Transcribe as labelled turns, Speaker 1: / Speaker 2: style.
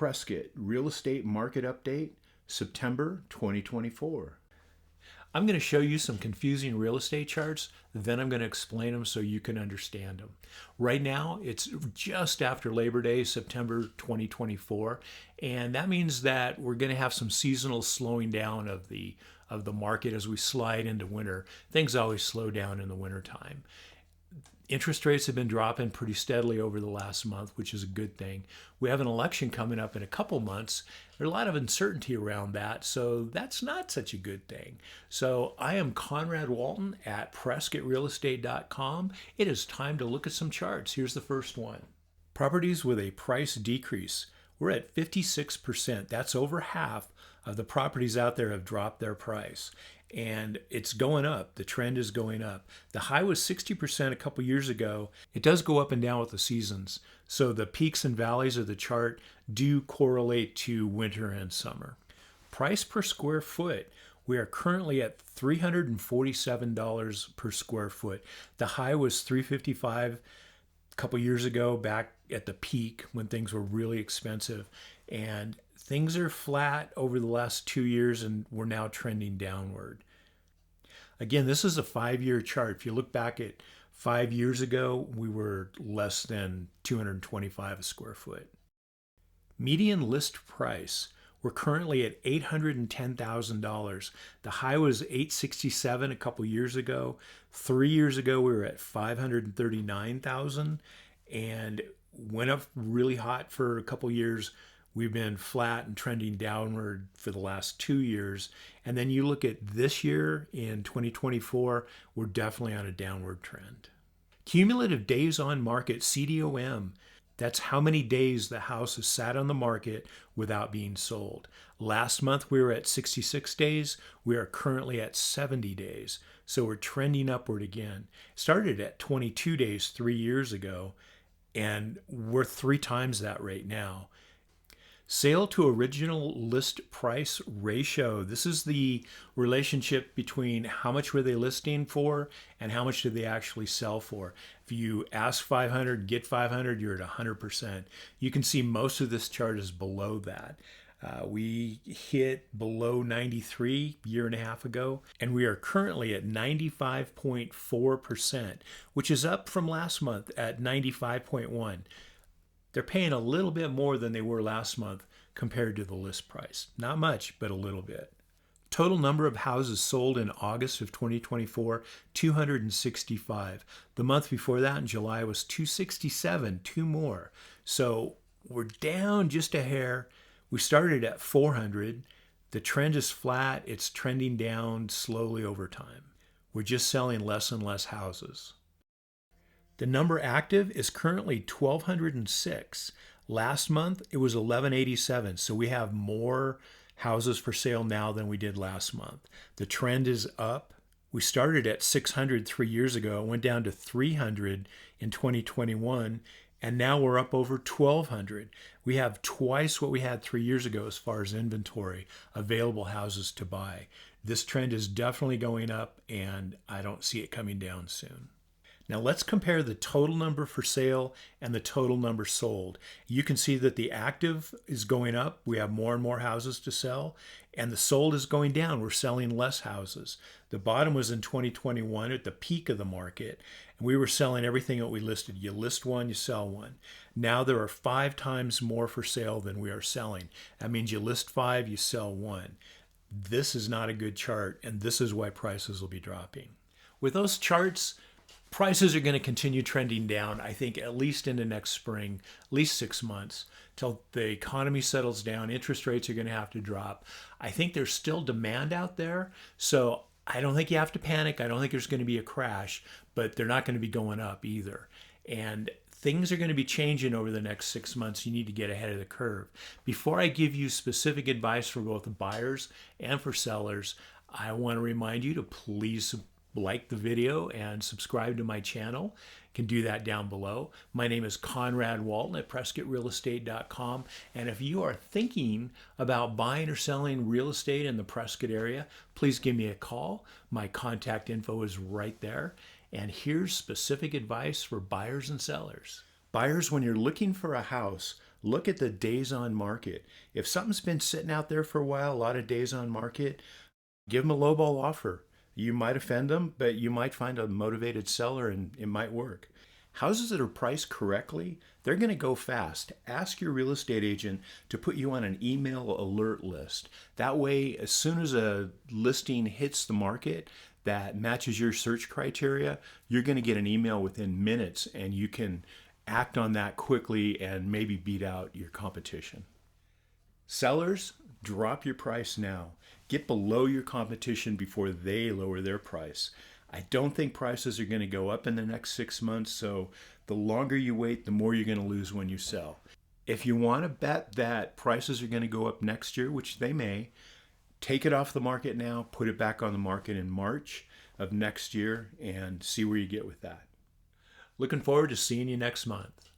Speaker 1: Prescott Real Estate Market Update, September 2024.
Speaker 2: I'm going to show you some confusing real estate charts, then I'm going to explain them so you can understand them. Right now, it's just after Labor Day, September 2024, and that means that we're going to have some seasonal slowing down of the market as we slide into winter. Things always slow down in the wintertime. Interest rates have been dropping pretty steadily over the last month, which is a good thing. We have an election coming up in a couple months. There's a lot of uncertainty around that, so that's not such a good thing. So I am Conrad Walton at PrescottRealEstate.com. It is time to look at some charts. Here's the first one. Properties with a price decrease. We're at 56%. That's over half of the properties out there have dropped their price. And it's going up. The trend is going up. The high was 60% a couple years ago. It does go up and down with the seasons. So the peaks and valleys of the chart do correlate to winter and summer. Price per square foot. We are currently at $347 per square foot. The high was $355 a couple years ago, back at the peak when things were really expensive. And things are flat over the last 2 years, and we're now trending downward. Again, this is a 5-year chart. If you look back at 5 years ago, we were less than $225 a square foot. Median list price. We're currently at $810,000. The high was $867 a couple years ago. 3 years ago, we were at $539,000 and went up really hot for a couple years. We've been flat and trending downward for the last 2 years. And then you look at this year in 2024, we're definitely on a downward trend. Cumulative days on market, CDOM. That's how many days the house has sat on the market without being sold. Last month we were at 66 days. We are currently at 70 days. So we're trending upward again. Started at 22 days 3 years ago, and we're 3 times that rate now. Sale to original list price ratio. This is the relationship between how much were they listing for and how much did they actually sell for. If you ask 500, get 500, you're at 100%. You can see most of this chart is below that. We hit below 93 a year and a half ago, and we are currently at 95.4%, which is up from last month at 95.1. They're paying a little bit more than they were last month compared to the list price. Not much, but a little bit. Total number of houses sold in August of 2024, 265. The month before that in July was 267, 2 more. So we're down just a hair. We started at 400. The trend is flat. It's trending down slowly over time. We're just selling less and less houses. The number active is currently 1,206. Last month, it was 1,187. So we have more houses for sale now than we did last month. The trend is up. We started at 600 3 years ago, went down to 300 in 2021, and now we're up over 1,200. We have twice what we had 3 years ago as far as inventory, available houses to buy. This trend is definitely going up, and I don't see it coming down soon. Now let's compare the total number for sale and the total number sold. You can see that the active is going up. We have more and more houses to sell, and the sold is going down. We're selling less houses. The bottom was in 2021 at the peak of the market, and we were selling everything that we listed. You list one, you sell one. Now there are 5 times more for sale than we are selling. That means you list 5, you sell 1. This is not a good chart, and this is why prices will be dropping. With those charts, prices are going to continue trending down, I think, at least into next spring, at least 6 months, till the economy settles down. Interest rates are going to have to drop. I think there's still demand out there, so I don't think you have to panic. I don't think there's going to be a crash, but they're not going to be going up either. And things are going to be changing over the next 6 months. You need to get ahead of the curve. Before I give you specific advice for both the buyers and for sellers, I want to remind you to please like the video and subscribe to my channel. You can do that down below. My name is Conrad Walton at PrescottRealEstate.com. And if you are thinking about buying or selling real estate in the Prescott area, please give me a call. My contact info is right there. And here's specific advice for buyers and sellers. Buyers, when you're looking for a house,
Speaker 1: Look at the days on market. If something's been sitting out there for a while, a lot of days on market, give them a lowball offer. You might offend them, but you might find a motivated seller and it might work. Houses that are priced correctly, they're going to go fast. Ask your real estate agent to put you on an email alert list. That way, as soon as a listing hits the market that matches your search criteria, you're going to get an email within minutes and you can act on that quickly and maybe beat out your competition. Sellers, drop your price now. Get below your competition before they lower their price. I don't think prices are going to go up in the next 6 months, so the longer you wait, the more you're going to lose when you sell. If you want to bet that prices are going to go up next year, which they may, take it off the market now, put it back on the market in March of next year, and see where you get with that.
Speaker 2: Looking forward to seeing you next month.